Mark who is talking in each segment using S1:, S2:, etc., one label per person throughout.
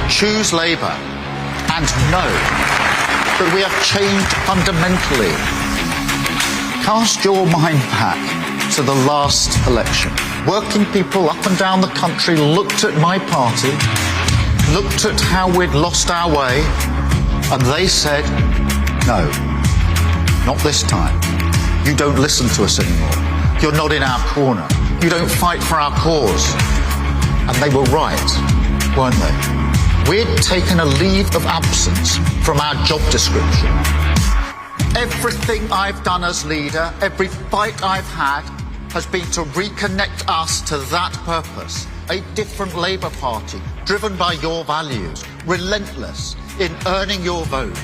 S1: choose Labour and know that we have changed fundamentally. Cast your mind back to the last election. Working people up and down the country looked at my party, looked at how we'd lost our way, and they said, no, not this time. You don't listen to us anymore. You're not in our corner. You don't fight for our cause. And they were right, weren't they? We'd taken a leave of absence from our job description. Everything I've done as leader, every fight I've had, has been to reconnect us to that purpose. A different Labour Party, driven by your values, relentless in earning your vote.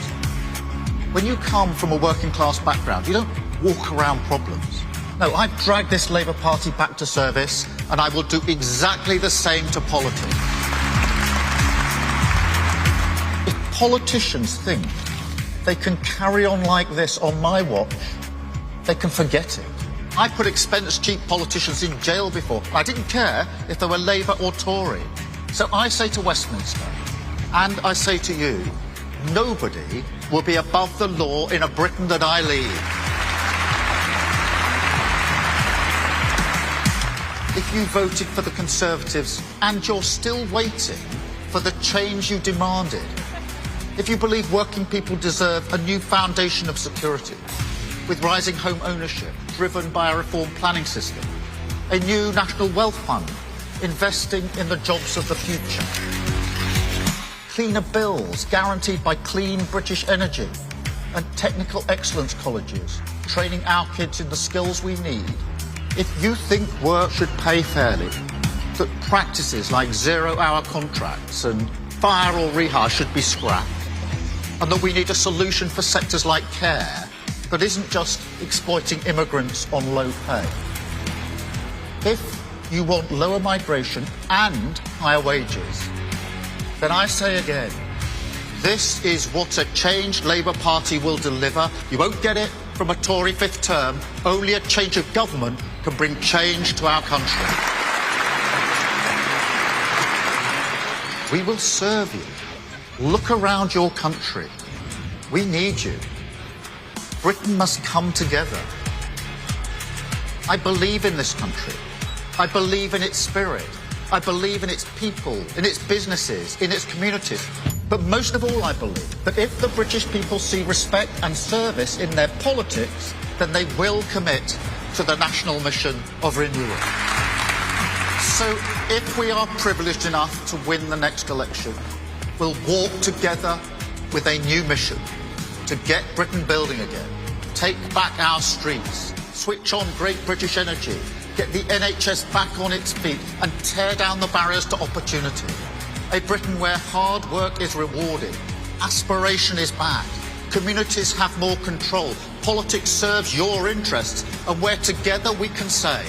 S1: When you come from a working class background, you don't walk around problems. No, I've dragged this Labour Party back to service, and I will do exactly the same to politics. If politicians think they can carry on like this on my watch, they can forget it. I put expense-cheap politicians in jail before. I didn't care if they were Labour or Tory. So I say to Westminster, and I say to you, nobody will be above the law in a Britain that I lead. If you voted for the Conservatives and you're still waiting for the change you demanded, if you believe working people deserve a new foundation of security, with rising home ownership driven by a reformed planning system, a new national wealth fund investing in the jobs of the future, cleaner bills guaranteed by clean British energy, and technical excellence colleges training our kids in the skills we need, if you think work should pay fairly, that practices like zero-hour contracts and fire or rehire should be scrapped, and that we need a solution for sectors like care that isn't just exploiting immigrants on low pay. If you want lower migration and higher wages, then I say again, this is what a changed Labour Party will deliver. You won't get it from a Tory fifth term. Only a change of government can bring change to our country. We will serve you. Look around your country. We need you. Britain must come together. I believe in this country. I believe in its spirit. I believe in its people, in its businesses, in its communities. But most of all, I believe that if the British people see respect and service in their politics, then they will commit to the national mission of renewal. So if we are privileged enough to win the next election, we'll walk together with a new mission to get Britain building again, take back our streets, switch on great British energy, get the NHS back on its feet and tear down the barriers to opportunity. A Britain where hard work is rewarded, aspiration is back, communities have more control, politics serves your interests, and where together we can say,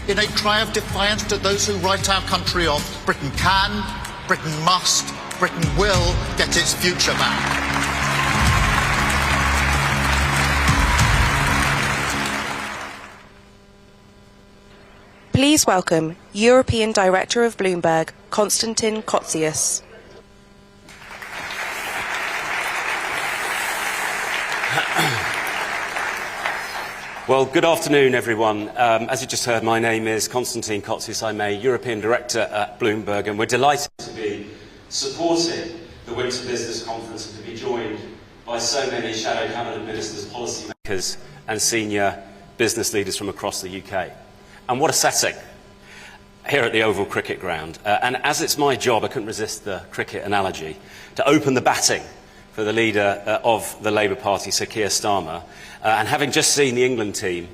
S1: in a cry of defiance to those who write our country off, Britain can, Britain must, Britain will get its future back.
S2: Please welcome European Director of Bloomberg, Konstantin Kotzias.
S3: Well, good afternoon, everyone. As you just heard, my name is Konstantin Kotzias. I'm a European Director at Bloomberg, and we're delighted to be supporting the Winter Business Conference and to be joined by so many shadow cabinet ministers, policymakers and senior business leaders from across the UK. And what a setting here at the Oval Cricket Ground. And as it's my job, I couldn't resist the cricket analogy, to open the batting for the leader of the Labour Party, Sir Keir Starmer. And having just seen the England team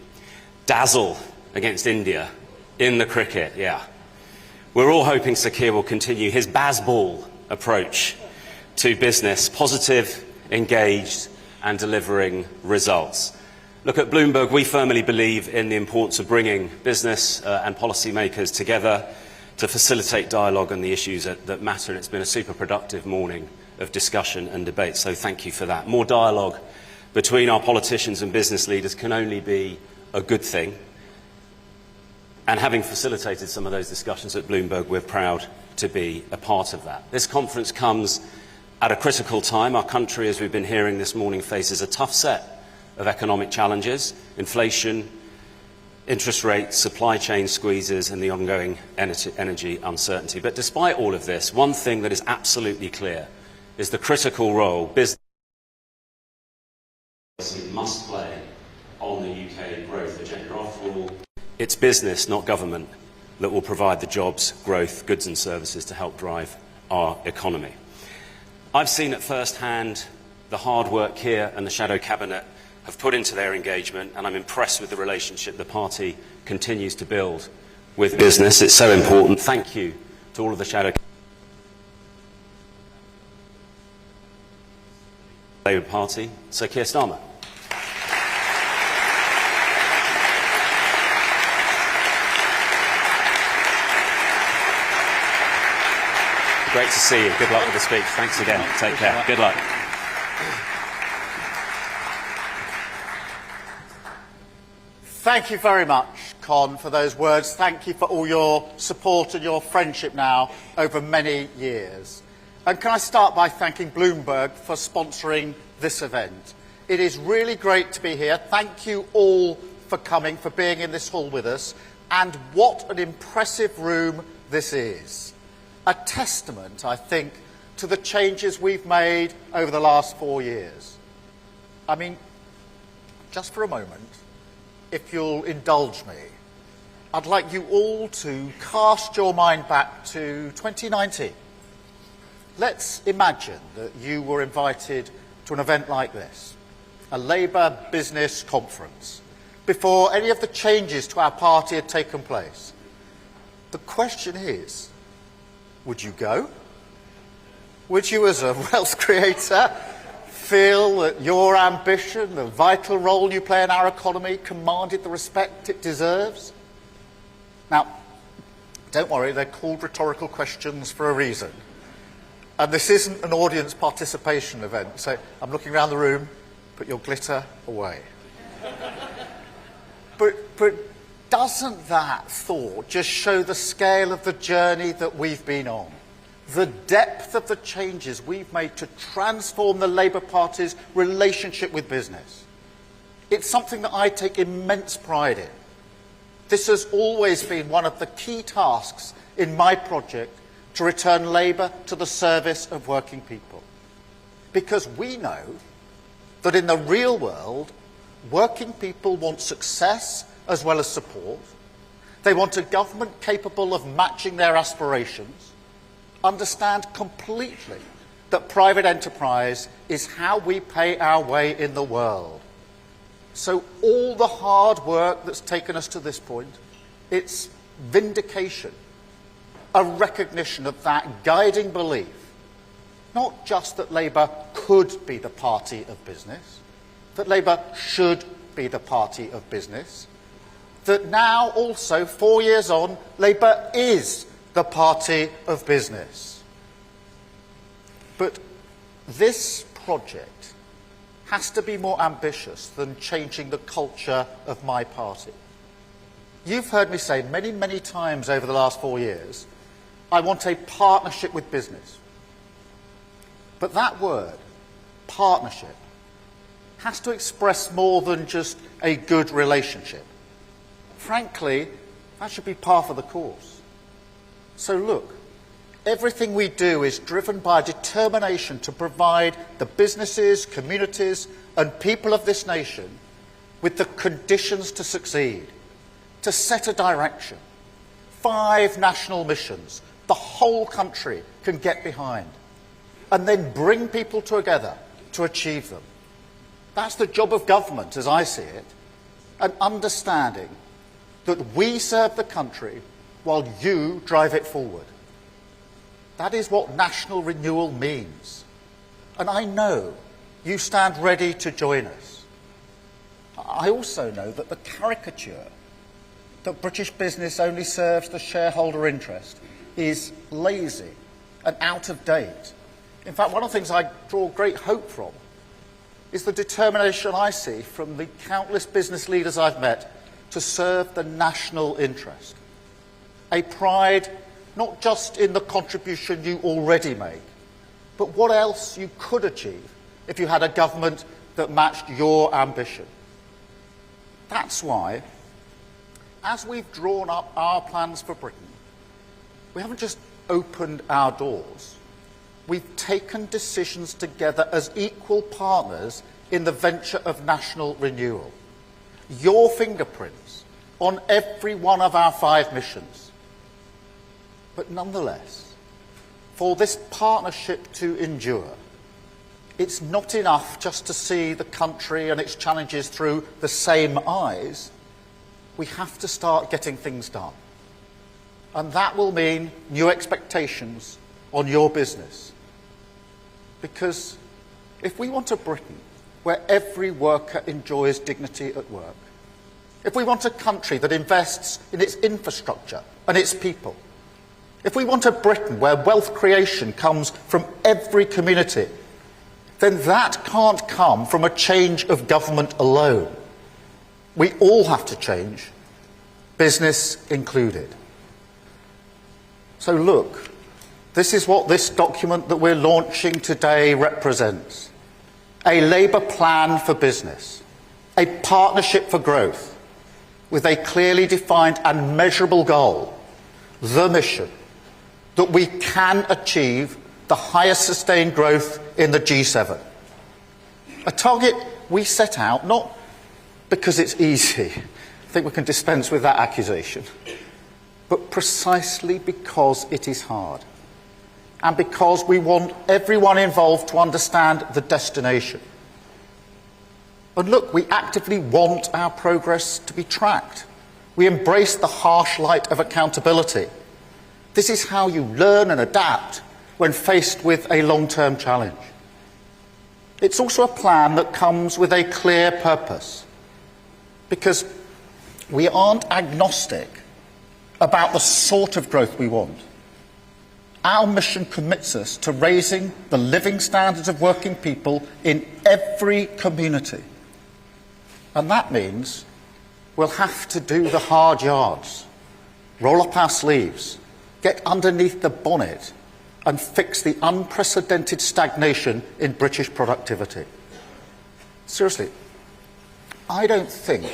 S3: dazzle against India in the cricket, we're all hoping Sir Keir will continue his Bazball approach to business, positive, engaged and delivering results. Look, at Bloomberg, we firmly believe in the importance of bringing business and policymakers together to facilitate dialogue on the issues that matter, and it's been a super productive morning of discussion and debate, so thank you for that. More dialogue between our politicians and business leaders can only be a good thing, And having facilitated some of those discussions at Bloomberg, we're proud to be a part of that. This conference comes at a critical time. Our country, as we've been hearing this morning, faces a tough set of economic challenges: inflation, interest rates, supply chain squeezes, and the ongoing energy uncertainty. But despite all of this, one thing that is absolutely clear is the critical role business must play on the UK growth agenda. After all, it's business, not government, that will provide the jobs, growth, goods and services to help drive our economy. I've seen at first hand the hard work Keir and the Shadow Cabinet have put into their engagement, and I'm impressed with the relationship the party continues to build with business. It's so important. Thank you to all of the Shadow Labour Party. Sir Keir Starmer. Great to see you. Good luck with the speech. Thanks again. Take care. Good luck.
S1: Thank you very much, Con, for those words. Thank you for all your support and your friendship now over many years. And can I start by thanking Bloomberg for sponsoring this event. It is really great to be here. Thank you all for coming, for being in this hall with us. And what an impressive room this is. A testament, I think, to the changes we've made over the last 4 years. I mean, just for a moment, if you'll indulge me, I'd like you all to cast your mind back to 2019. Let's imagine that you were invited to an event like this, a Labour business conference, before any of the changes to our party had taken place. The question is, would you go? Would you, as a wealth creator, feel that your ambition, the vital role you play in our economy, commanded the respect it deserves? Now, don't worry, they're called rhetorical questions for a reason. And this isn't an audience participation event, so I'm looking around the room, put your glitter away. But doesn't that thought just show the scale of the journey that we've been on? The depth of the changes we've made to transform the Labour Party's relationship with business. It's something that I take immense pride in. This has always been one of the key tasks in my project to return Labour to the service of working people. Because we know that in the real world, working people want success as well as support. They want a government capable of matching their aspirations, understand completely that private enterprise is how we pay our way in the world. So all the hard work that's taken us to this point, it's vindication, a recognition of that guiding belief, not just that Labour could be the party of business, that Labour should be the party of business, that now also, 4 years on, Labour is the party of business. But this project has to be more ambitious than changing the culture of my party. You've heard me say many, many times over the last 4 years, I want a partnership with business. But that word, partnership, has to express more than just a good relationship. Frankly, that should be par for the course. So look, everything we do is driven by a determination to provide the businesses, communities and people of this nation with the conditions to succeed, to set a direction. 5 national missions the whole country can get behind, and then bring people together to achieve them. That's the job of government, as I see it, an understanding that we serve the country while you drive it forward. That is what national renewal means. And I know you stand ready to join us. I also know that the caricature that British business only serves the shareholder interest is lazy and out of date. In fact, one of the things I draw great hope from is the determination I see from the countless business leaders I've met to serve the national interest. a pride not just in the contribution you already make, but what else you could achieve if you had a government that matched your ambition. That's why, as we've drawn up our plans for Britain, we haven't just opened our doors, we've taken decisions together as equal partners in the venture of national renewal. Your fingerprints on every one of our 5 missions. But nonetheless, for this partnership to endure, it's not enough just to see the country and its challenges through the same eyes. We have to start getting things done. And that will mean new expectations on your business. Because if we want a Britain where every worker enjoys dignity at work, if we want a country that invests in its infrastructure and its people, if we want a Britain where wealth creation comes from every community, then that can't come from a change of government alone. We all have to change, business included. So look, this is what this document that we're launching today represents. A Labour plan for business, a partnership for growth, with a clearly defined and measurable goal, the mission, that we can achieve the highest sustained growth in the G7. A target we set out not because it's easy, I think we can dispense with that accusation, but precisely because it is hard, and because we want everyone involved to understand the destination. And look, we actively want our progress to be tracked. We embrace the harsh light of accountability. This is how you learn and adapt when faced with a long-term challenge. It's also a plan that comes with a clear purpose, because we aren't agnostic about the sort of growth we want. Our mission commits us to raising the living standards of working people in every community. And that means we'll have to do the hard yards, roll up our sleeves, get underneath the bonnet and fix the unprecedented stagnation in British productivity. Seriously, I don't think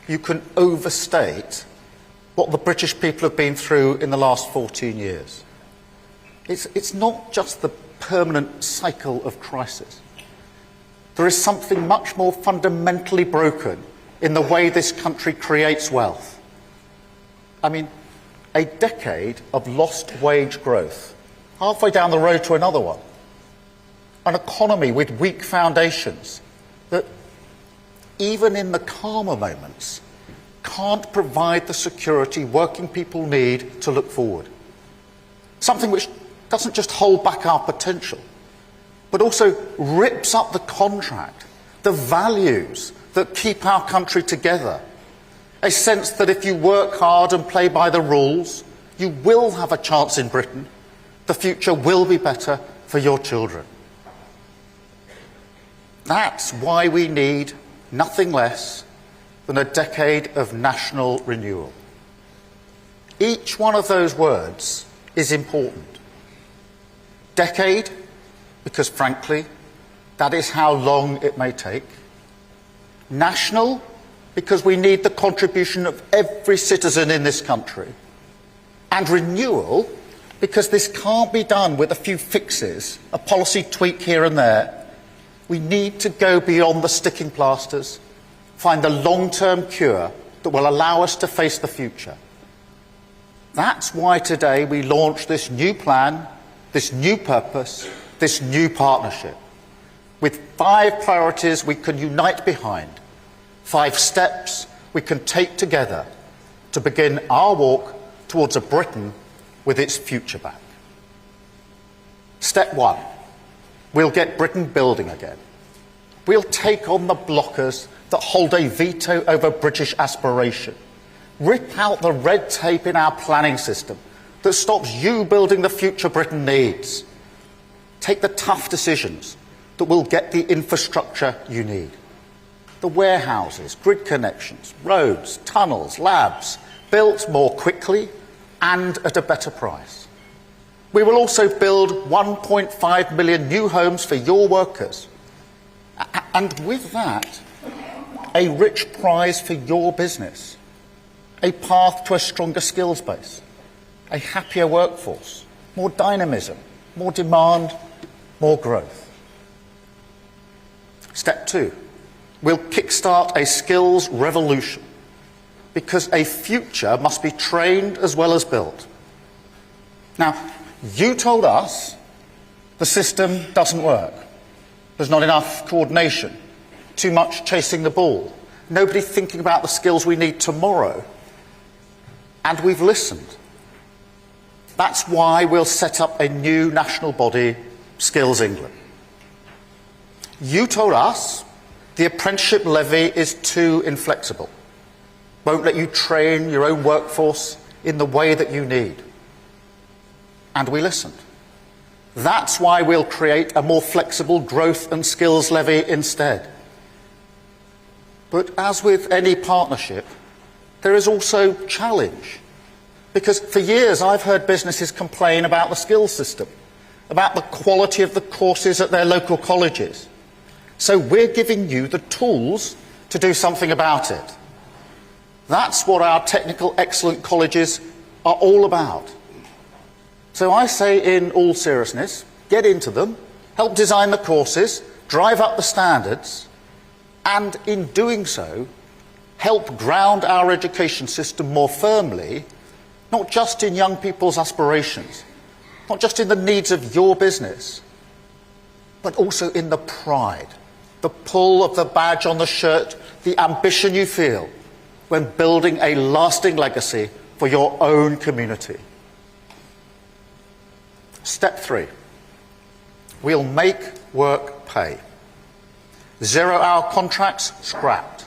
S1: you can overstate what the British people have been through in the last 14 years. It's not just the permanent cycle of crisis. There is something much more fundamentally broken in the way this country creates wealth. I mean, a decade of lost wage growth, halfway down the road to another one. An economy with weak foundations that, even in the calmer moments, can't provide the security working people need to look forward. Something which doesn't just hold back our potential, but also rips up the contract, the values that keep our country together. A sense that if you work hard and play by the rules, you will have a chance in Britain. The future will be better for your children. That's why we need nothing less than a decade of national renewal. Each one of those words is important. Decade, because frankly, that is how long it may take. National, because we need the contribution of every citizen in this country. And renewal, because this can't be done with a few fixes, a policy tweak here and there. We need to go beyond the sticking plasters, find the long-term cure that will allow us to face the future. That's why today we launch this new plan, this new purpose, this new partnership, with 5 priorities we can unite behind, 5 steps we can take together to begin our walk towards a Britain with its future back. Step 1, we'll get Britain building again. We'll take on the blockers that hold a veto over British aspiration. Rip out the red tape in our planning system that stops you building the future Britain needs. Take the tough decisions that will get the infrastructure you need. The warehouses, grid connections, roads, tunnels, labs, built more quickly and at a better price. We will also build 1.5 million new homes for your workers. And with that, a rich prize for your business, a path to a stronger skills base, a happier workforce, more dynamism, more demand, more growth. Step 2, we'll kickstart a skills revolution, because a future must be trained as well as built. Now, you told us the system doesn't work. There's not enough coordination, too much chasing the ball, nobody thinking about the skills we need tomorrow. And we've listened. That's why we'll set up a new national body, Skills England. You told us the apprenticeship levy is too inflexible, won't let you train your own workforce in the way that you need. And we listened. That's why we'll create a more flexible growth and skills levy instead. But as with any partnership, there is also challenge. Because for years I've heard businesses complain about the skills system, about the quality of the courses at their local colleges. So we're giving you the tools to do something about it. That's what our technical excellent colleges are all about. So I say in all seriousness, get into them, help design the courses, drive up the standards, and in doing so, help ground our education system more firmly, not just in young people's aspirations, not just in the needs of your business, but also in the pride, the pull of the badge on the shirt, the ambition you feel when building a lasting legacy for your own community. Step 3, we'll make work pay. 0-hour contracts scrapped.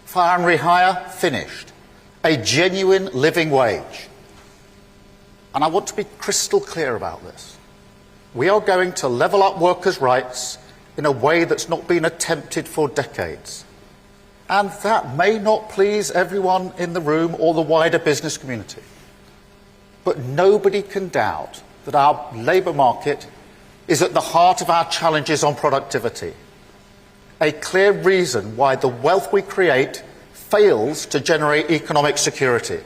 S1: Fire and rehire finished. A genuine living wage. And I want to be crystal clear about this. We are going to level up workers' rights in a way that's not been attempted for decades. And that may not please everyone in the room or the wider business community. But nobody can doubt that our labour market is at the heart of our challenges on productivity. A clear reason why the wealth we create fails to generate economic security.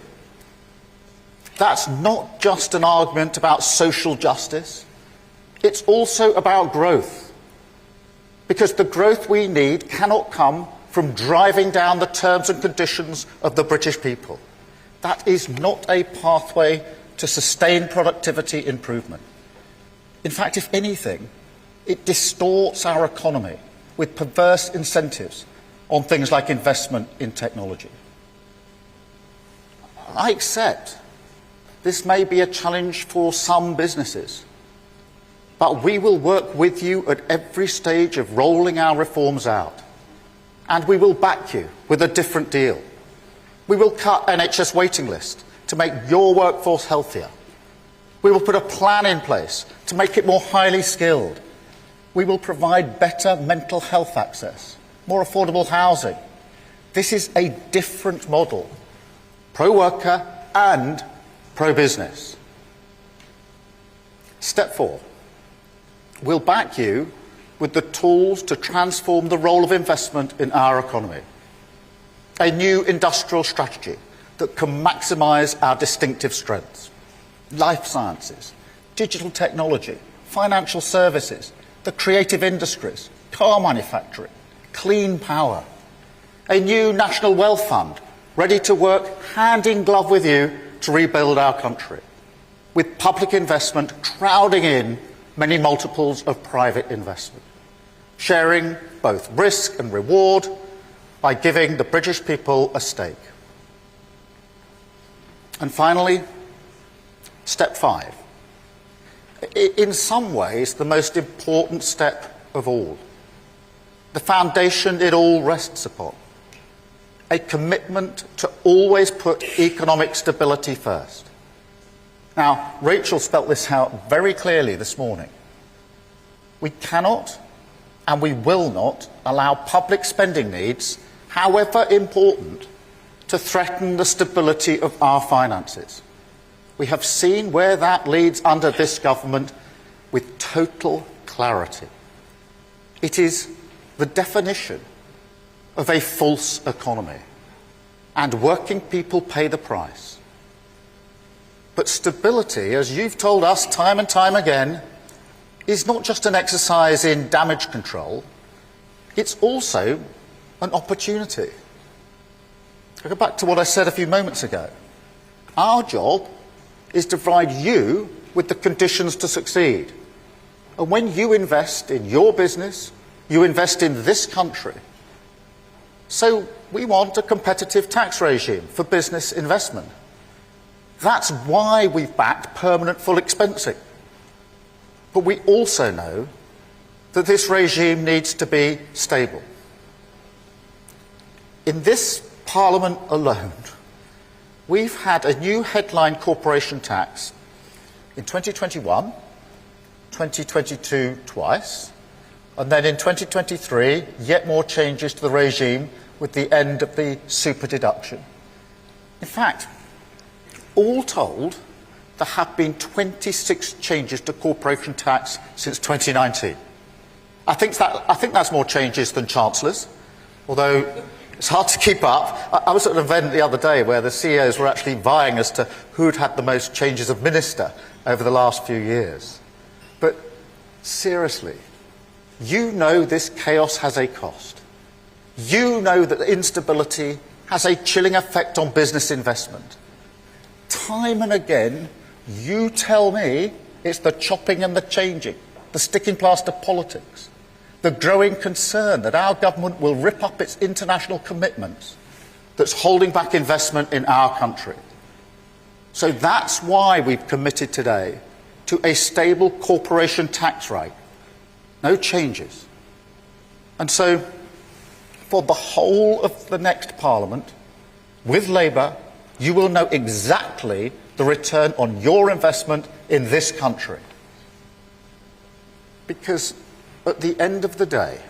S1: That's not just an argument about social justice. It's also about growth. Because the growth we need cannot come from driving down the terms and conditions of the British people. That is not a pathway to sustained productivity improvement. In fact, if anything, it distorts our economy with perverse incentives on things like investment in technology. I accept this may be a challenge for some businesses, but we will work with you at every stage of rolling our reforms out. And we will back you with a different deal. We will cut NHS waiting lists to make your workforce healthier. We will put a plan in place to make it more highly skilled. We will provide better mental health access, more affordable housing. This is a different model, pro-worker and pro-business. Step 4, we'll back you with the tools to transform the role of investment in our economy. A new industrial strategy that can maximise our distinctive strengths. Life sciences, digital technology, financial services, the creative industries, car manufacturing, clean power. A new national wealth fund ready to work hand in glove with you to rebuild our country, with public investment crowding in many multiples of private investment, sharing both risk and reward by giving the British people a stake. And finally, step 5. In some ways, the most important step of all. The foundation it all rests upon. A commitment to always put economic stability first. Now, Rachel spelt this out very clearly this morning. We cannot and we will not allow public spending needs, however important, to threaten the stability of our finances. We have seen where that leads under this government with total clarity. It is the definition of a false economy, and working people pay the price. But stability, as you've told us time and time again, is not just an exercise in damage control, it's also an opportunity. I go back to what I said a few moments ago. Our job is to provide you with the conditions to succeed. And when you invest in your business, you invest in this country. So we want a competitive tax regime for business investment. That's why we've backed permanent full expensing. But we also know that this regime needs to be stable. In this Parliament alone, we've had a new headline corporation tax in 2021, 2022 twice, and then in 2023, yet more changes to the regime with the end of the super deduction. In fact, all told, there have been 26 changes to corporation tax since 2019. I think that's more changes than Chancellors, although it's hard to keep up. I was at an event the other day where the CEOs were actually vying as to who'd had the most changes of minister over the last few years. But seriously, you know this chaos has a cost. You know that instability has a chilling effect on business investment. Time and again, you tell me it's the chopping and the changing, the sticking plaster politics, the growing concern that our government will rip up its international commitments that's holding back investment in our country. So that's why we've committed today to a stable corporation tax rate. No changes. And so, for the whole of the next Parliament, with Labour, you will know exactly the return on your investment in this country. Because at the end of the day,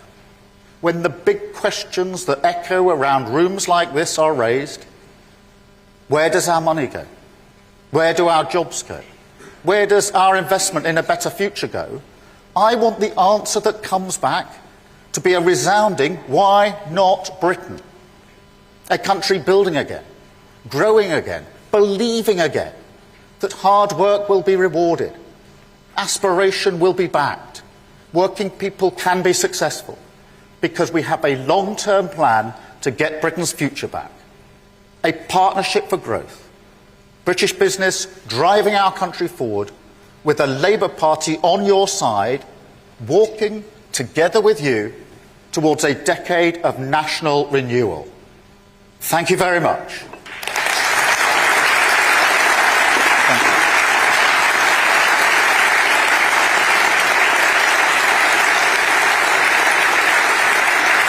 S1: when the big questions that echo around rooms like this are raised, where does our money go? Where do our jobs go? Where does our investment in a better future go? I want the answer that comes back to be a resounding, why not Britain? A country building again, growing again, believing again that hard work will be rewarded, aspiration will be backed, working people can be successful, because we have a long-term plan to get Britain's future back. A partnership for growth. British business driving our country forward with a Labour Party on your side, walking together with you towards a decade of national renewal. Thank you very much.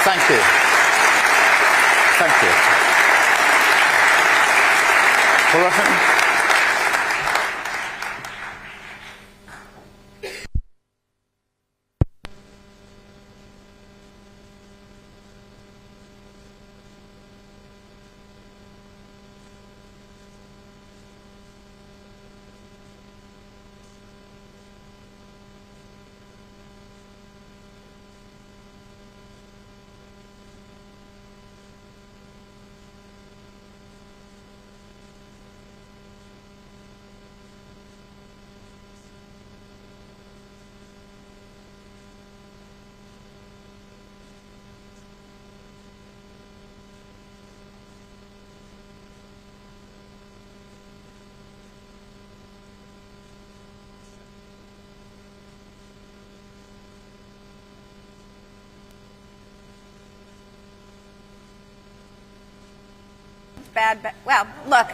S1: Thank you. Thank you. Well, I think
S4: bad. Well, look,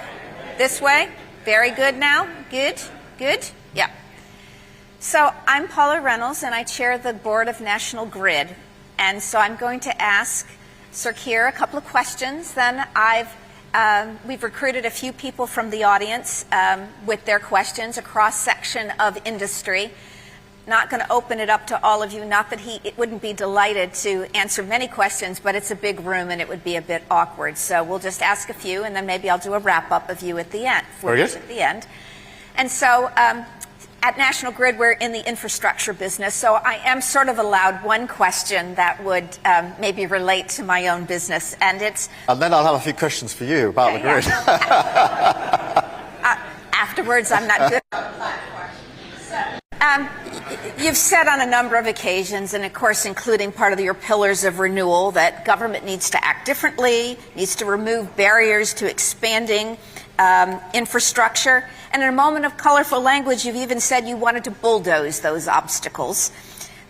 S4: this way. Very good now. Good. Good. Yeah. So I'm Paula Reynolds, and I chair the board of National Grid. And so I'm going to ask Sir Keir a couple of questions. Then we've recruited a few people from the audience with their questions, a cross-section of industry. Not going to open it up to all of you, not that it wouldn't be delighted to answer many questions, but it's a big room and it would be a bit awkward. So we'll just ask a few, and then maybe I'll do a wrap-up of you at the end.
S1: Very good.
S4: At the end. And so at National Grid, we're in the infrastructure business, so I am sort of allowed one question that would maybe relate to my own business, and it's...
S1: And then I'll have a few questions for you about the grid.
S4: Afterwards, I'm not good on the platform. You've said on a number of occasions, and of course including part of your pillars of renewal, that government needs to act differently, needs to remove barriers to expanding infrastructure. And in a moment of colorful language, you've even said you wanted to bulldoze those obstacles.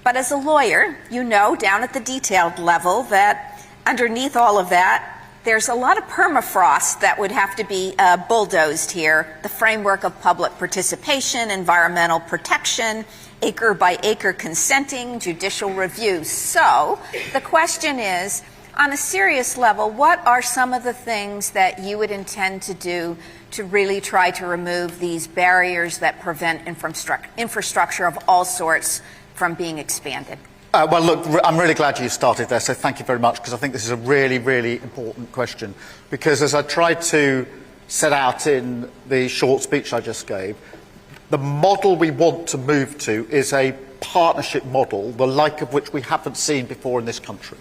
S4: But as a lawyer, you know down at the detailed level that underneath all of that, there's a lot of permafrost that would have to be bulldozed here. The framework of public participation, environmental protection, acre by acre consenting, judicial review. So the question is, on a serious level, what are some of the things that you would intend to do to really try to remove these barriers that prevent infrastructure of all sorts from being expanded?
S1: Well, look, I'm really glad you started there, so thank you very much, because I think this is a really, really important question. Because as I tried to set out in the short speech I just gave, the model we want to move to is a partnership model, the like of which we haven't seen before in this country.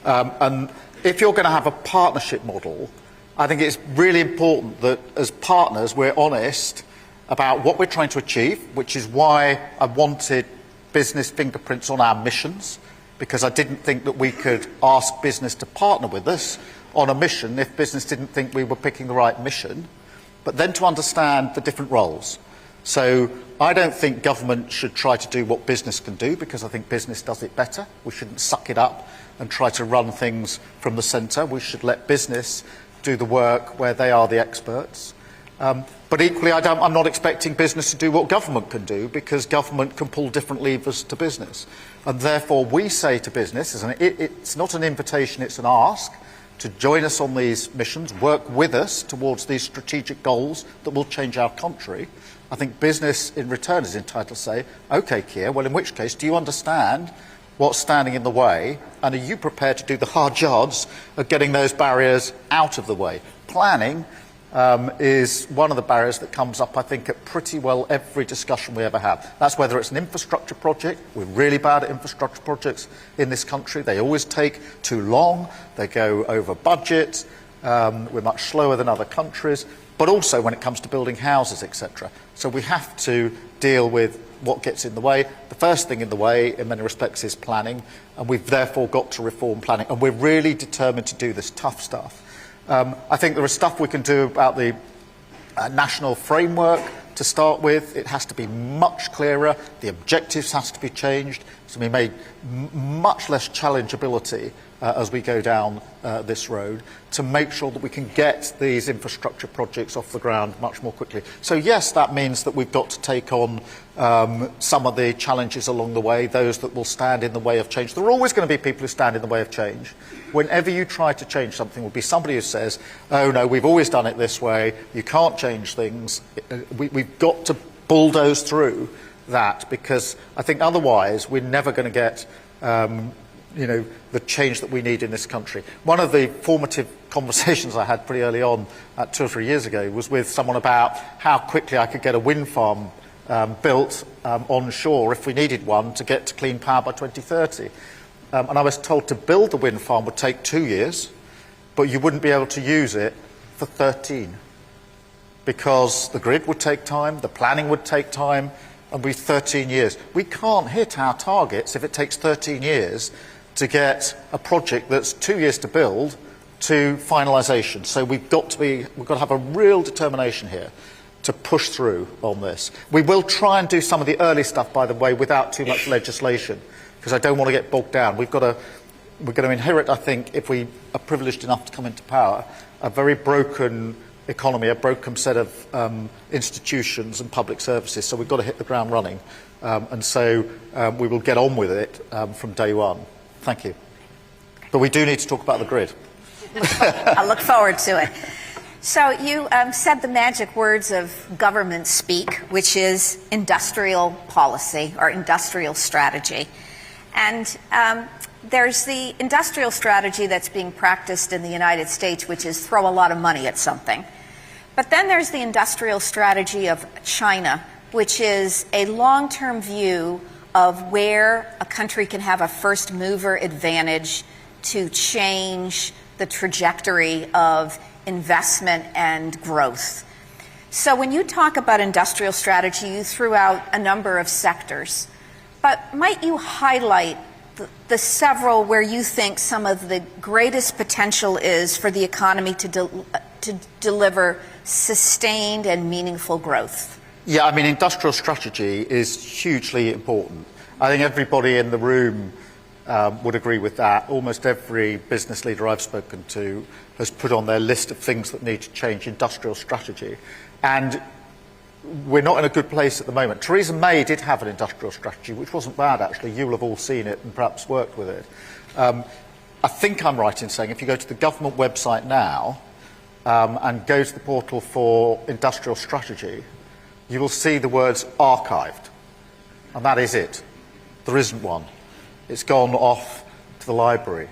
S1: And if you're going to have a partnership model, I think it's really important that as partners we're honest about what we're trying to achieve, which is why I wanted business fingerprints on our missions, because I didn't think that we could ask business to partner with us on a mission if business didn't think we were picking the right mission, but then to understand the different roles. So I don't think government should try to do what business can do, because I think business does it better. We shouldn't suck it up and try to run things from the centre. We should let business do the work where they are the experts. But equally, I'm not expecting business to do what government can do, because government can pull different levers to business. And therefore, we say to business, it's not an invitation, it's an ask, to join us on these missions, work with us towards these strategic goals that will change our country. I think business in return is entitled to say, OK, Keir, well, in which case, do you understand what's standing in the way, and are you prepared to do the hard yards of getting those barriers out of the way? Planning is one of the barriers that comes up, I think, at pretty well every discussion we ever have. That's whether it's an infrastructure project. We're really bad at infrastructure projects in this country. They always take too long. They go over budget. We're much slower than other countries. But also when it comes to building houses, etc. So we have to deal with what gets in the way. The first thing in the way, in many respects, is planning, and we've therefore got to reform planning. And we're really determined to do this tough stuff. I think there is stuff we can do about the national framework to start with. It has to be much clearer. The objectives has to be changed. So we made much less challengeability as we go down this road to make sure that we can get these infrastructure projects off the ground much more quickly. So yes, that means that we've got to take on some of the challenges along the way, those that will stand in the way of change. There are always going to be people who stand in the way of change. Whenever you try to change something, will be somebody who says, oh no, we've always done it this way, you can't change things. We've got to bulldoze through that, because I think otherwise we're never going to get the change that we need in this country. One of the formative conversations I had pretty early on, 2 or 3 years ago, was with someone about how quickly I could get a wind farm built onshore if we needed one to get to clean power by 2030. And I was told to build the wind farm would take 2 years, but you wouldn't be able to use it for 13. Because the grid would take time, the planning would take time, and be 13 years. We can't hit our targets if it takes 13 years to get a project that's 2 years to build to finalisation. So we've got to have a real determination here to push through on this. We will try and do some of the early stuff, by the way, without too much legislation, because I don't want to get bogged down. We're going to inherit, I think, if we are privileged enough to come into power, a very broken economy, a broken set of institutions and public services, so we've got to hit the ground running. And so we will get on with it from day one. Thank you. But we do need to talk about the grid.
S4: I look forward to it. So you said the magic words of government speak, which is industrial policy or industrial strategy. And there's the industrial strategy that's being practiced in the United States, which is throw a lot of money at something. But then there's the industrial strategy of China, which is a long-term view of where a country can have a first mover advantage to change the trajectory of investment and growth. So when you talk about industrial strategy, you threw out a number of sectors, but might you highlight the several where you think some of the greatest potential is for the economy to deliver sustained and meaningful growth?
S1: Yeah, I mean, industrial strategy is hugely important. I think everybody in the room would agree with that. Almost every business leader I've spoken to has put on their list of things that need to change industrial strategy. And we're not in a good place at the moment. Theresa May did have an industrial strategy, which wasn't bad, actually. You will have all seen it and perhaps worked with it. I think I'm right in saying if you go to the government website now and go to the portal for industrial strategy, you will see the words archived. And that is it. There isn't one. It's gone off to the library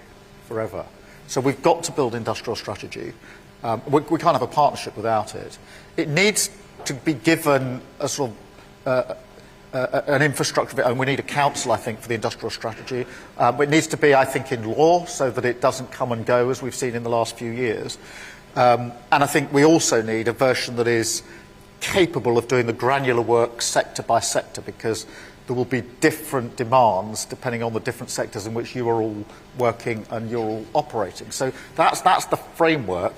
S1: forever. So we've got to build industrial strategy. We can't have a partnership without it. It needs to be given a sort of an infrastructure of it, and we need a council, I think, for the industrial strategy. It needs to be, I think, in law so that it doesn't come and go as we've seen in the last few years. And I think we also need a version that is capable of doing the granular work sector by sector, because there will be different demands depending on the different sectors in which you are all working and you're all operating. So that's the framework.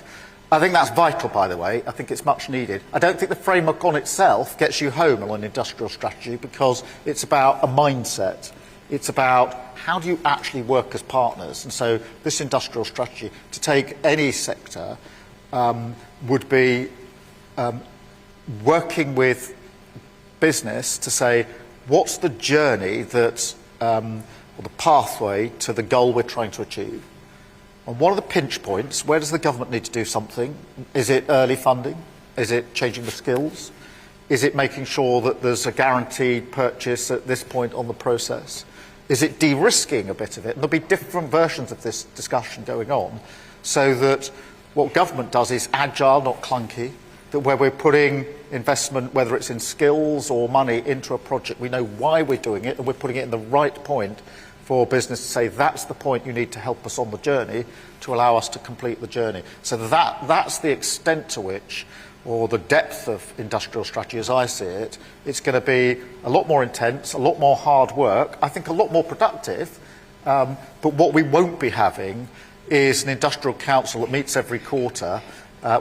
S1: I think that's vital, by the way. I think it's much needed. I don't think the framework on itself gets you home on an industrial strategy, because it's about a mindset. It's about how do you actually work as partners. And so this industrial strategy, to take any sector, would be working with business to say, what's the journey that, or the pathway to the goal we're trying to achieve? And what are the pinch points? Where does the government need to do something? Is it early funding? Is it changing the skills? Is it making sure that there's a guaranteed purchase at this point on the process? Is it de-risking a bit of it? And there'll be different versions of this discussion going on, so that what government does is agile, not clunky, that where we're putting investment, whether it's in skills or money, into a project, we know why we're doing it, and we're putting it in the right point for business to say, that's the point you need to help us on the journey to allow us to complete the journey. So that's the extent to which, or the depth of industrial strategy as I see it. It's going to be a lot more intense, a lot more hard work, I think a lot more productive, but what we won't be having is an industrial council that meets every quarter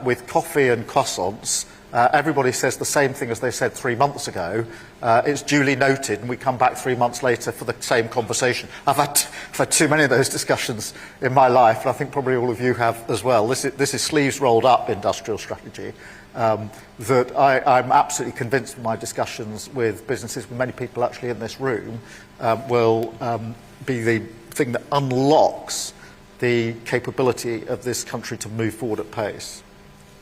S1: with coffee and croissants. Everybody says the same thing as they said 3 months ago. It's duly noted, and we come back 3 months later for the same conversation. I've had too many of those discussions in my life, and I think probably all of you have as well. This is sleeves rolled up industrial strategy that I'm absolutely convinced from my discussions with businesses, with many people actually in this room, will be the thing that unlocks the capability of this country to move forward at pace.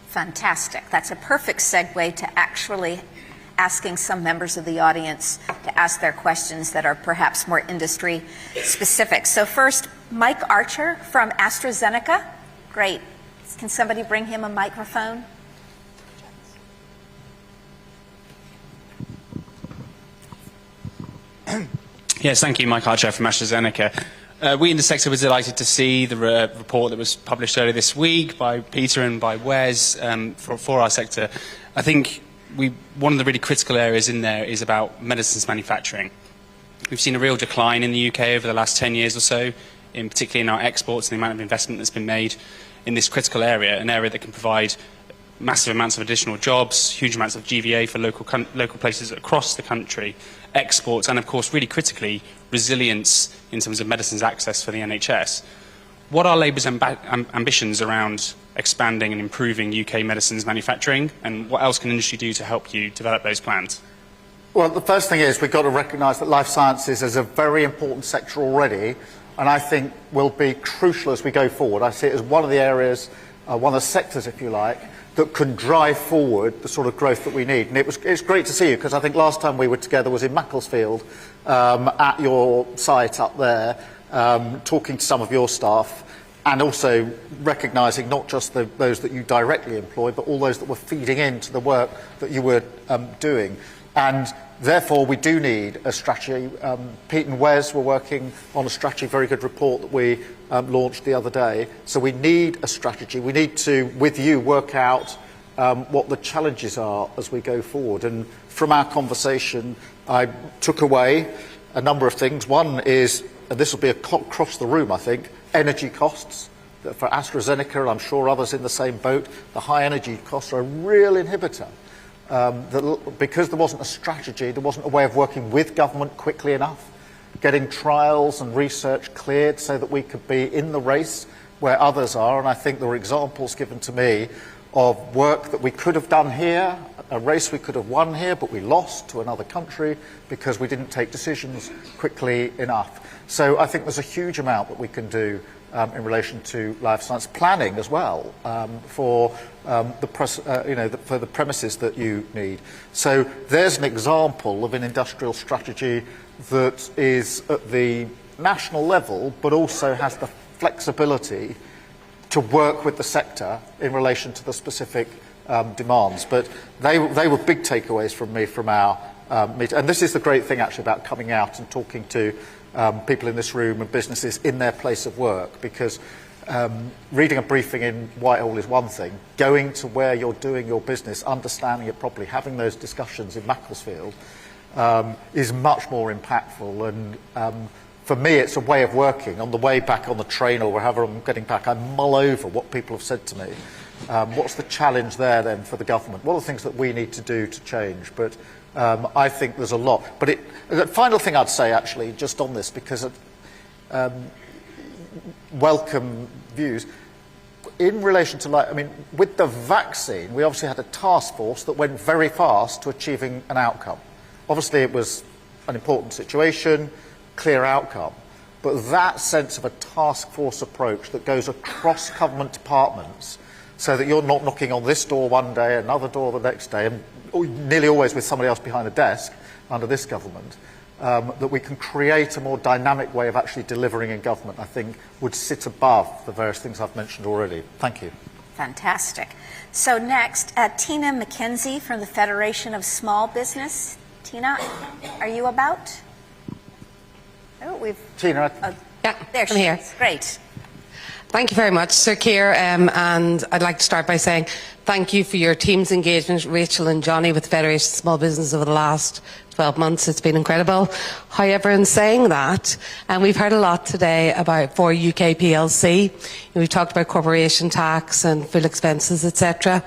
S4: Fantastic. That's a perfect segue to actually asking some members of the audience to ask their questions that are perhaps more industry specific. So first, Mike Archer from AstraZeneca. Great. Can somebody bring him a microphone?
S5: Yes, thank you, Mike Archer from AstraZeneca. We in the sector were delighted to see the report that was published earlier this week by Peter and by Wes for our sector. I think one of the really critical areas in there is about medicines manufacturing. We've seen a real decline in the UK over the last 10 years or so, particularly in our exports and the amount of investment that's been made in this critical area, an area that can provide massive amounts of additional jobs, huge amounts of GVA for local places across the country, exports, and of course, really critically, resilience in terms of medicines access for the NHS. What are Labour's ambitions around expanding and improving UK medicines manufacturing, and what else can industry do to help you develop those plans?
S1: Well, the first thing is we've got to recognise that life sciences is a very important sector already, and I think will be crucial as we go forward. I see it as one of the areas, one of the sectors, if you like, that can drive forward the sort of growth that we need. And it's great to see you, because I think last time we were together was in Macclesfield at your site up there, talking to some of your staff. and also recognising not just those that you directly employ, but all those that were feeding into the work that you were doing. And therefore, we do need a strategy. Pete and Wes were working on a strategy, very good report that we launched the other day. So we need a strategy. We need to, with you, work out what the challenges are as we go forward. And from our conversation, I took away a number of things. One is, and this will be across the room, I think, energy costs. For AstraZeneca, and I'm sure others in the same boat, the high energy costs are a real inhibitor. Because there wasn't a strategy, there wasn't a way of working with government quickly enough, getting trials and research cleared so that we could be in the race where others are. And I think there were examples given to me of work that we could have done here, a race we could have won here, but we lost to another country because we didn't take decisions quickly enough. So I think there's a huge amount that we can do in relation to life science planning as well, for the premises that you need. So there's an example of an industrial strategy that is at the national level, but also has the flexibility to work with the sector in relation to the specific demands. But they were big takeaways from me from our meeting. And this is the great thing actually about coming out and talking to people in this room and businesses in their place of work, because reading a briefing in Whitehall is one thing. Going to where you're doing your business, understanding it properly, having those discussions in Macclesfield is much more impactful. And for me, it's a way of working. On the way back on the train or wherever I'm getting back, I mull over what people have said to me. What's the challenge there then for the government? What are the things that we need to do to change? But I think there's a lot. But the final thing I'd say, actually, just on this, because welcome views, in relation to, with the vaccine, we obviously had a task force that went very fast to achieving an outcome. Obviously, it was an important situation, clear outcome. But that sense of a task force approach that goes across government departments, so that you're not knocking on this door one day, another door the next day, and nearly always with somebody else behind a desk under this government, that we can create a more dynamic way of actually delivering in government, I think, would sit above the various things I've mentioned already. Thank you.
S4: Fantastic. So next, Tina McKenzie from the Federation of Small Business. Tina, are you about? Oh,
S1: Tina.
S6: Yeah,
S4: there
S6: I'm here.
S4: is. Great.
S6: Thank you very much, Sir Keir, and I'd like to start by saying thank you for your team's engagement, Rachel and Johnny, with the Federation of Small Business over the last 12 months. It's been incredible. However, in saying that, and we've heard a lot today about for UK PLC. We've talked about corporation tax and full expenses, etc.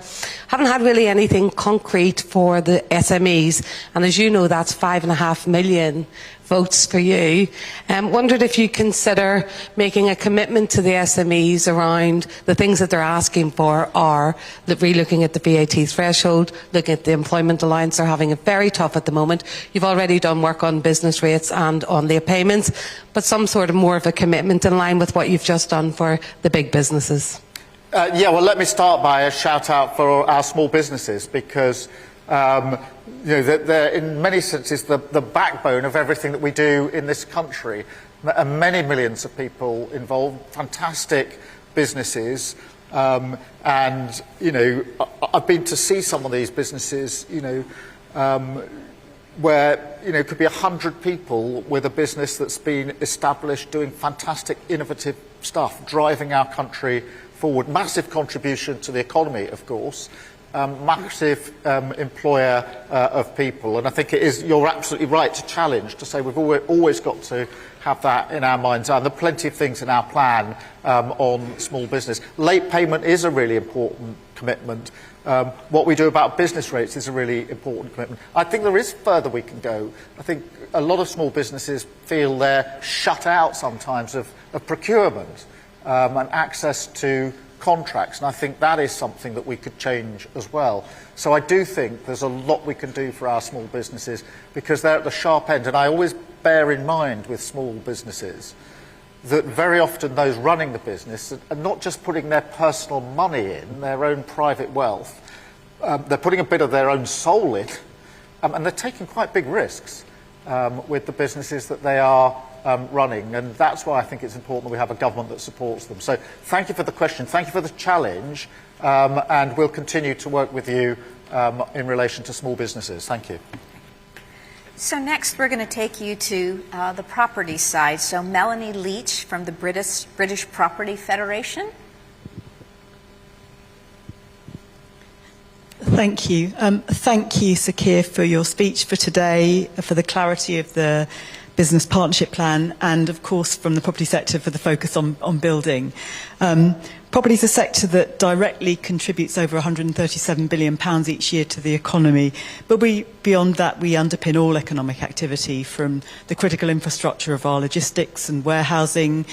S6: Haven't had really anything concrete for the SMEs, and as you know, that's 5.5 million votes for you. Wondered if you consider making a commitment to the SMEs around the things that they're asking for, are re-looking at the VAT threshold, looking at the employment allowance. They're having it very tough at the moment. You've already done work on business rates and on late payments, but some sort of more of a commitment in line with what you've just done for the big businesses.
S1: Well, let me start by a shout out for our small businesses, because they're in many senses the backbone of everything that we do in this country. Many millions of people involved, fantastic businesses, and I've been to see some of these businesses, where it could be 100 people with a business that's been established, doing fantastic, innovative stuff, driving our country forward. Massive contribution to the economy, of course. Massive employer of people, and I think you're absolutely right to challenge, to say we've always got to have that in our minds, and there are plenty of things in our plan on small business. Late payment is a really important commitment. What we do about business rates is a really important commitment. I think there is further we can go. I think a lot of small businesses feel they're shut out sometimes of procurement and access to contracts, and I think that is something that we could change as well. So I do think there's a lot we can do for our small businesses, because they're at the sharp end, and I always bear in mind with small businesses that very often those running the business are not just putting their personal money in, their own private wealth, they're putting a bit of their own soul in, and they're taking quite big risks. with the businesses that they are running, and that's why I think it's important that we have a government that supports them. So thank you for the question, thank you for the challenge, and we'll continue to work with you in relation to small businesses. Thank you.
S4: So next we're going to take you to the property side. So Melanie Leach from the British Property Federation.
S7: Thank you. Thank you, Sir Keir, for your speech for today, for the clarity of the business partnership plan, and of course from the property sector for the focus on building. Property is a sector that directly contributes over £137 billion each year to the economy, but beyond that we underpin all economic activity, from the critical infrastructure of our logistics and warehousing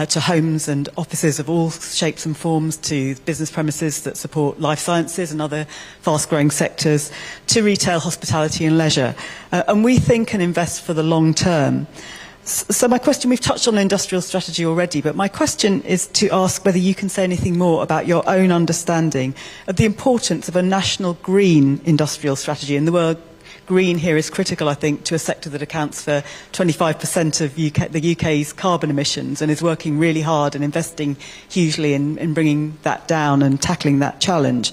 S7: to homes and offices of all shapes and forms, to business premises that support life sciences and other fast-growing sectors, to retail, hospitality and leisure. And we think and invest for the long term. So my question, we've touched on the industrial strategy already, but my question is to ask whether you can say anything more about your own understanding of the importance of a national green industrial strategy. And the word green here is critical, I think, to a sector that accounts for 25% of the UK's carbon emissions and is working really hard and investing hugely in bringing that down and tackling that challenge.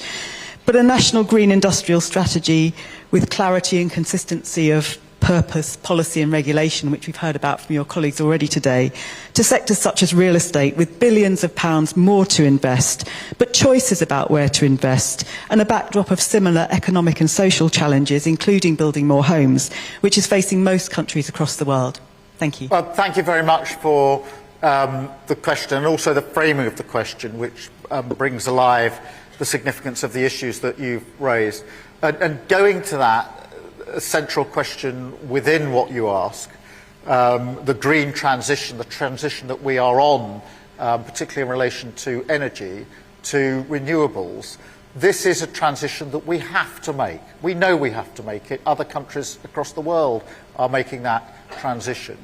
S7: But a national green industrial strategy with clarity and consistency of purpose, policy and regulation, which we've heard about from your colleagues already today, to sectors such as real estate with billions of pounds more to invest, but choices about where to invest, and a backdrop of similar economic and social challenges, including building more homes, which is facing most countries across the world. Thank you.
S1: Well, thank you very much for the question, and also the framing of the question, which brings alive the significance of the issues that you've raised. And going to that, a central question within what you ask, the green transition, the transition that we are on, particularly in relation to energy, to renewables. This is a transition that we have to make. We know we have to make it. Other countries across the world are making that transition.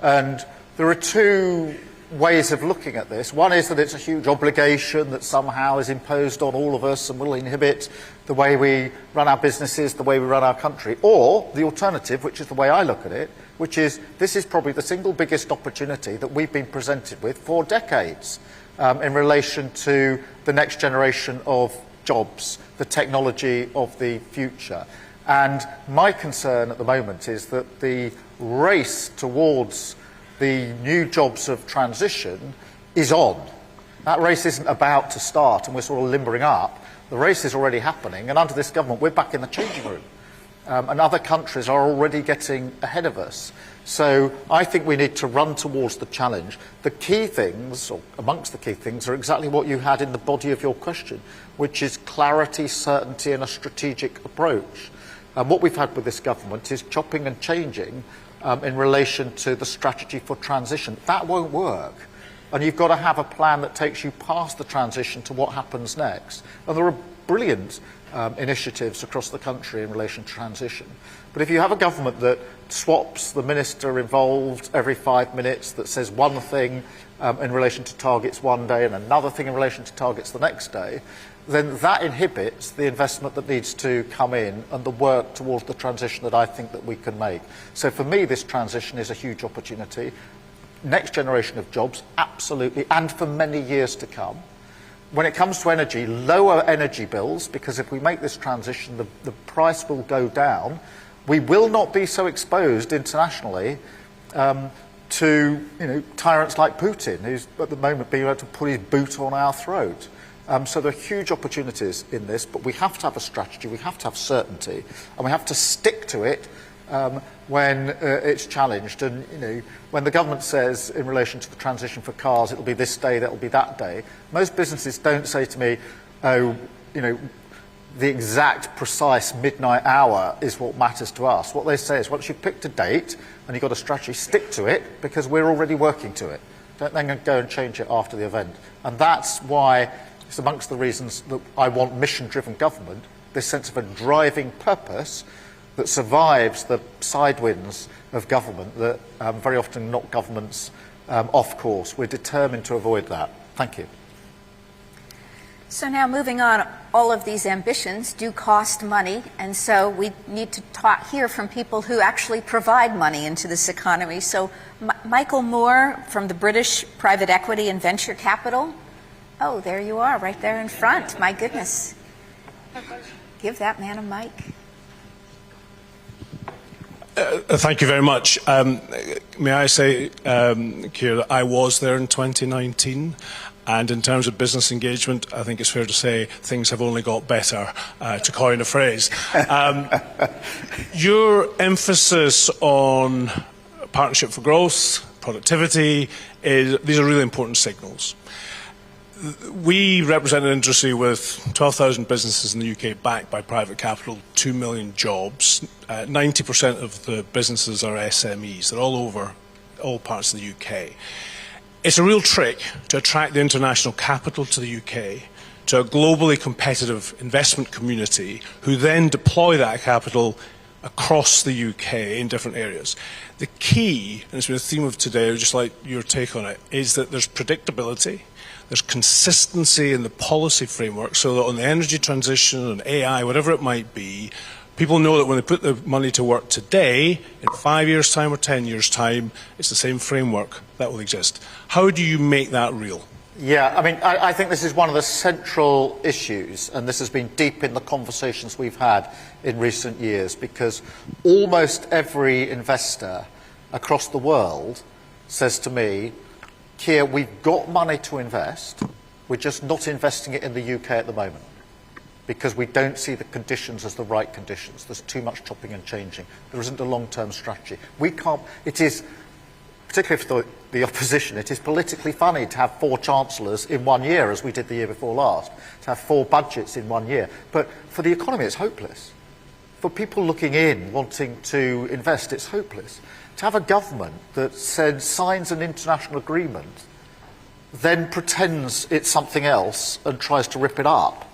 S1: And there are two ways of looking at this. One is that it's a huge obligation that somehow is imposed on all of us and will inhibit the way we run our businesses, the way we run our country. Or the alternative, which is the way I look at it, which is this is probably the single biggest opportunity that we've been presented with for decades in relation to the next generation of jobs, the technology of the future. And my concern at the moment is that the race towards the new jobs of transition is on. That race isn't about to start and we're sort of limbering up. The race is already happening, and under this government we're back in the changing room. And other countries are already getting ahead of us. So I think we need to run towards the challenge. The key things, or amongst the key things, are exactly what you had in the body of your question, which is clarity, certainty and a strategic approach. And what we've had with this government is chopping and changing in relation to the strategy for transition. That won't work. And you've got to have a plan that takes you past the transition to what happens next. And there are brilliant initiatives across the country in relation to transition. But if you have a government that swaps the minister involved every 5 minutes, that says one thing in relation to targets one day and another thing in relation to targets the next day, then that inhibits the investment that needs to come in and the work towards the transition that I think that we can make. So for me, this transition is a huge opportunity. Next generation of jobs, absolutely, and for many years to come. When it comes to energy, lower energy bills, because if we make this transition, the price will go down. We will not be so exposed internationally to tyrants like Putin, who's at the moment being able to put his boot on our throat. So there are huge opportunities in this, but we have to have a strategy, we have to have certainty, and we have to stick to it when it's challenged. And when the government says in relation to the transition for cars, it'll be this day, that'll be that day, most businesses don't say to me, oh, the exact precise midnight hour is what matters to us. What they say is, once you've picked a date and you've got a strategy, stick to it, because we're already working to it. Don't then go and change it after the event. And that's why it's amongst the reasons that I want mission-driven government, this sense of a driving purpose that survives the side winds of government that very often knock governments off course. We're determined to avoid that. Thank you.
S4: So now moving on, all of these ambitions do cost money, and so we need to hear from people who actually provide money into this economy. So Michael Moore from the British Private Equity and Venture Capital. Oh, there you are, right there in front. My goodness. Give that man a mic.
S8: Thank you very much. May I say, Keir, that I was there in 2019. And in terms of business engagement, I think it's fair to say things have only got better, to coin a phrase. Your emphasis on partnership for growth, productivity, these are really important signals. We represent an industry with 12,000 businesses in the UK backed by private capital, 2 million jobs. 90% of the businesses are SMEs. They're all over all parts of the UK. It's a real trick to attract the international capital to the UK, to a globally competitive investment community who then deploy that capital across the UK in different areas. The key, and it's been a theme of today, just like your take on it, is that there's predictability, there's consistency in the policy framework so that on the energy transition and AI, whatever it might be, people know that when they put the money to work today, in 5 years' time or 10 years' time, it's the same framework that will exist. How do you make that real?
S1: Yeah, I mean, I think this is one of the central issues, and this has been deep in the conversations we've had in recent years, because almost every investor across the world says to me, Keir, we've got money to invest, we're just not investing it in the UK at the moment, because we don't see the conditions as the right conditions. There's too much chopping and changing. There isn't a long-term strategy. We can't, it is, particularly for the opposition, it is politically funny to have 4 chancellors in 1 year, as we did the year before last, to have 4 budgets in 1 year. But for the economy, it's hopeless. For people looking in, wanting to invest, it's hopeless. To have a government that signs an international agreement, then pretends it's something else and tries to rip it up,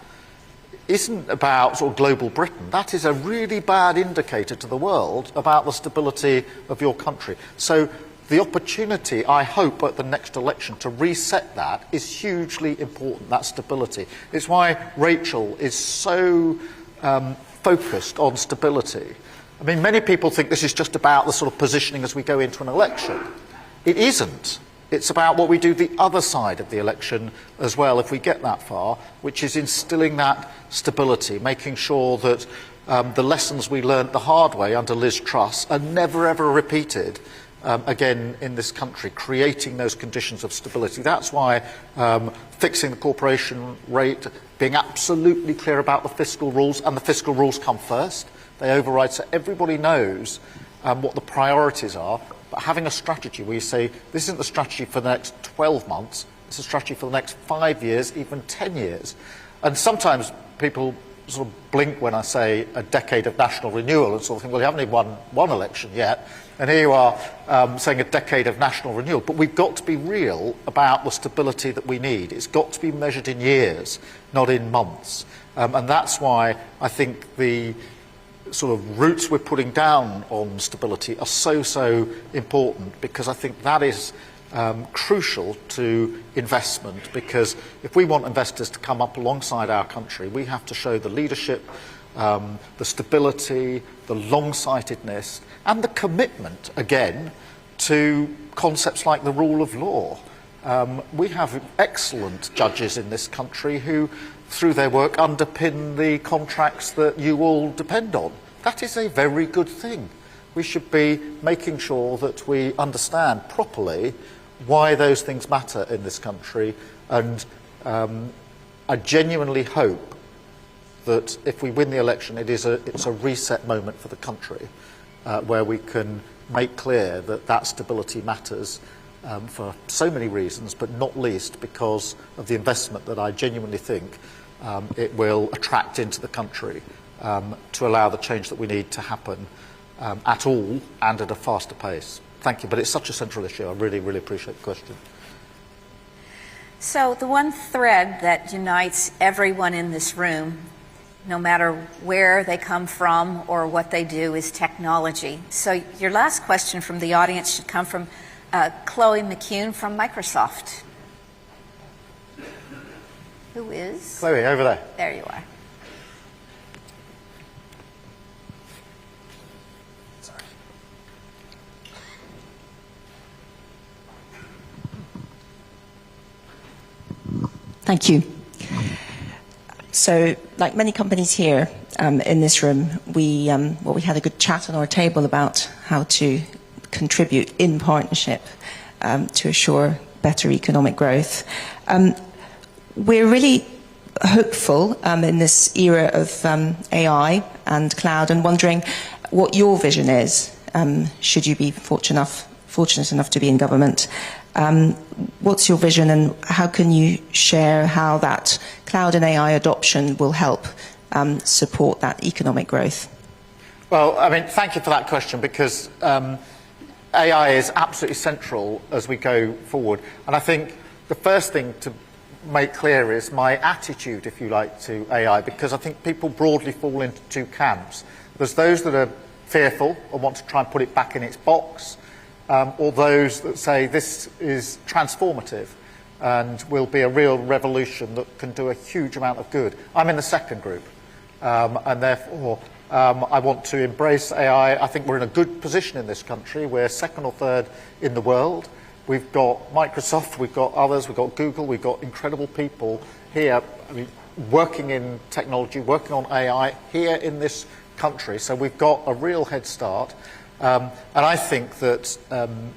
S1: isn't about sort of global Britain. That is a really bad indicator to the world about the stability of your country. So the opportunity, I hope, at the next election to reset that is hugely important, that stability. It's why Rachel is so focused on stability. I mean, many people think this is just about the sort of positioning as we go into an election. It isn't. It's about what we do the other side of the election as well, if we get that far, which is instilling that stability, making sure that the lessons we learned the hard way under Liz Truss are never ever repeated again in this country, creating those conditions of stability. That's why fixing the corporation rate, being absolutely clear about the fiscal rules, and the fiscal rules come first. They override, so everybody knows what the priorities are. But having a strategy where you say, this isn't the strategy for the next 12 months, it's a strategy for the next 5 years, even 10 years. And sometimes people sort of blink when I say a decade of national renewal and sort of think, well, you haven't even won one election yet. And here you are saying a decade of national renewal. But we've got to be real about the stability that we need. It's got to be measured in years, not in months. And that's why I think the sort of roots we're putting down on stability are so important, because I think that is crucial to investment, because if we want investors to come up alongside our country, we have to show the leadership, the stability, the long-sightedness, and the commitment, again, to concepts like the rule of law. We have excellent judges in this country who, through their work, underpin the contracts that you all depend on. That is a very good thing. We should be making sure that we understand properly why those things matter in this country, and I genuinely hope that if we win the election, it's a reset moment for the country, where we can make clear that that stability matters for so many reasons, but not least because of the investment that I genuinely think it will attract into the country to allow the change that we need to happen at all and at a faster pace. Thank you, but it's such a central issue. I really appreciate the question.
S4: So the one thread that unites everyone in this room, no matter where they come from or what they do, is technology. So your last question from the audience should come from Chloe McCune from Microsoft. who is?
S1: Chloe, over there.
S4: There you are.
S9: Thank you. So, like many companies here in this room, we had a good chat on our table about how to contribute in partnership to assure better economic growth. We're really hopeful in this era of AI and cloud, and wondering what your vision is, should you be fortunate enough to be in government. What's your vision, and how can you share how that cloud and AI adoption will help support that economic growth?
S1: Well, I mean, thank you for that question, because AI is absolutely central as we go forward. And I think the first thing to make clear is my attitude, if you like, to AI, because I think people broadly fall into two camps. There's those that are fearful and want to try and put it back in its box, or those that say this is transformative and will be a real revolution that can do a huge amount of good. I'm in the second group, and therefore I want to embrace AI. I think we're in a good position in this country. We're second or third in the world. We've got Microsoft, we've got others, we've got Google, we've got incredible people here, I mean, working in technology, working on AI here in this country. So we've got a real head start. And I think that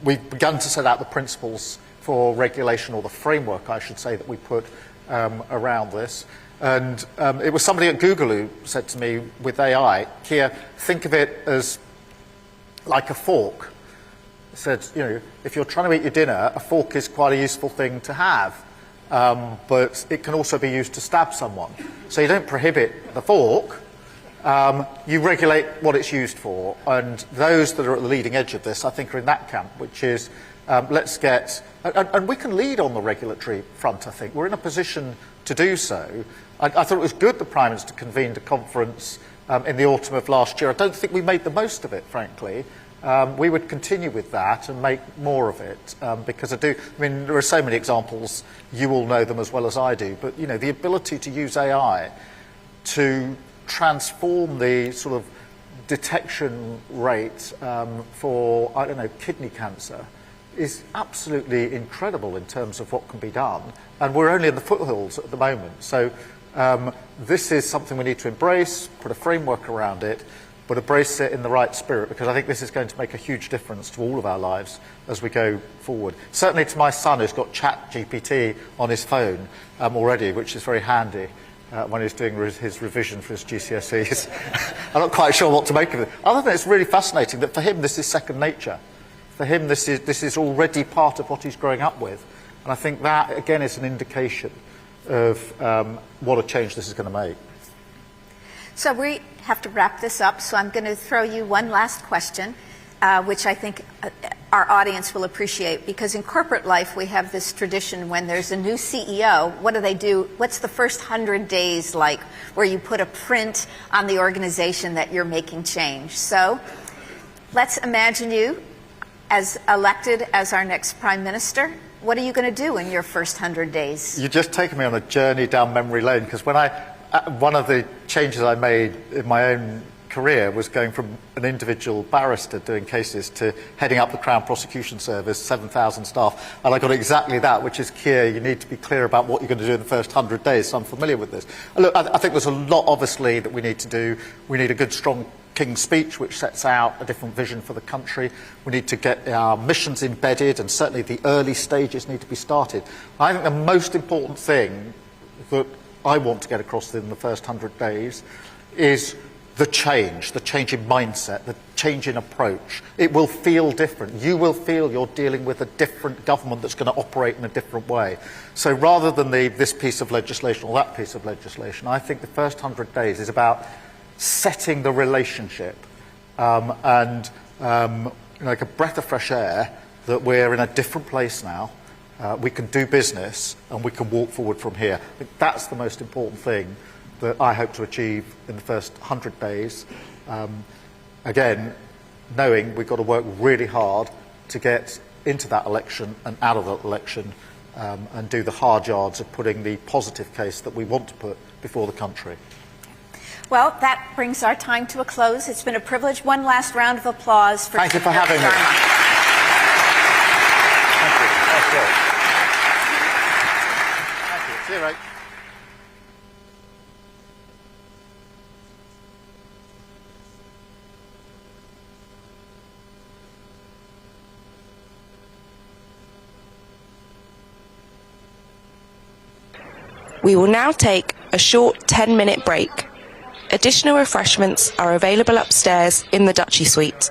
S1: we've begun to set out the principles for regulation, or the framework, I should say, that we put around this. And it was somebody at Google who said to me, with AI, Keir, think of it as like a fork. He said, you know, if you're trying to eat your dinner, a fork is quite a useful thing to have, but it can also be used to stab someone. So you don't prohibit the fork, you regulate what it's used for. And those that are at the leading edge of this, I think, are in that camp, which is let's get, and we can lead on the regulatory front, I think. We're in a position to do so. I thought it was good the Prime Minister convened a conference in the autumn of last year. I don't think we made the most of it, frankly. We would continue with that and make more of it, because I mean, there are so many examples, you all know them as well as I do, but, you know, the ability to use AI to transform the sort of detection rate for, I don't know, kidney cancer is absolutely incredible in terms of what can be done, and we're only in the foothills at the moment. So this is something we need to embrace, put a framework around it, but embrace it in the right spirit, because I think this is going to make a huge difference to all of our lives as we go forward. Certainly to my son, who's got ChatGPT on his phone already, which is very handy when he's doing his revision for his GCSEs. I'm not quite sure what to make of it. Other than it's really fascinating that for him this is second nature. For him this is already part of what he's growing up with. And I think that, again, is an indication of what a change this is going to make.
S4: So we have to wrap this up, so I'm going to throw you one last question, which I think our audience will appreciate, because in corporate life we have this tradition when there's a new CEO, what do they do? What's the first 100 days like, where you put a print on the organization that you're making change? So let's imagine you as elected as our next Prime Minister. What are you going to do in your first 100 days?
S1: You've just taken me on a journey down memory lane, because when one of the changes I made in my own career was going from an individual barrister doing cases to heading up the Crown Prosecution Service, 7,000 staff, and I got exactly that, which is, Keir, you need to be clear about what you're going to do in the first 100 days, so I'm familiar with this. Look, I think there's a lot, obviously, that we need to do. We need a good, strong King's Speech, which sets out a different vision for the country. We need to get our missions embedded, and certainly the early stages need to be started. I think the most important thing that I want to get across in the first 100 days is the change in mindset, the change in approach. It will feel different. You will feel you're dealing with a different government that's going to operate in a different way. So rather than this piece of legislation or that piece of legislation, I think the first 100 days is about setting the relationship and like a breath of fresh air that we're in a different place now. We can do business and we can walk forward from here. I think that's the most important thing that I hope to achieve in the first 100 days. Again, knowing we've got to work really hard to get into that election and out of that election and do the hard yards of putting the positive case that we want to put before the country.
S4: Well, that brings our time to a close. It's been a privilege. One last round of applause for
S1: Thank you for having me.
S4: Starmer.
S1: Thank you. Thank you. See you, Ray.
S2: We will now take a short 10-minute break. Additional refreshments are available upstairs in the Duchy Suite.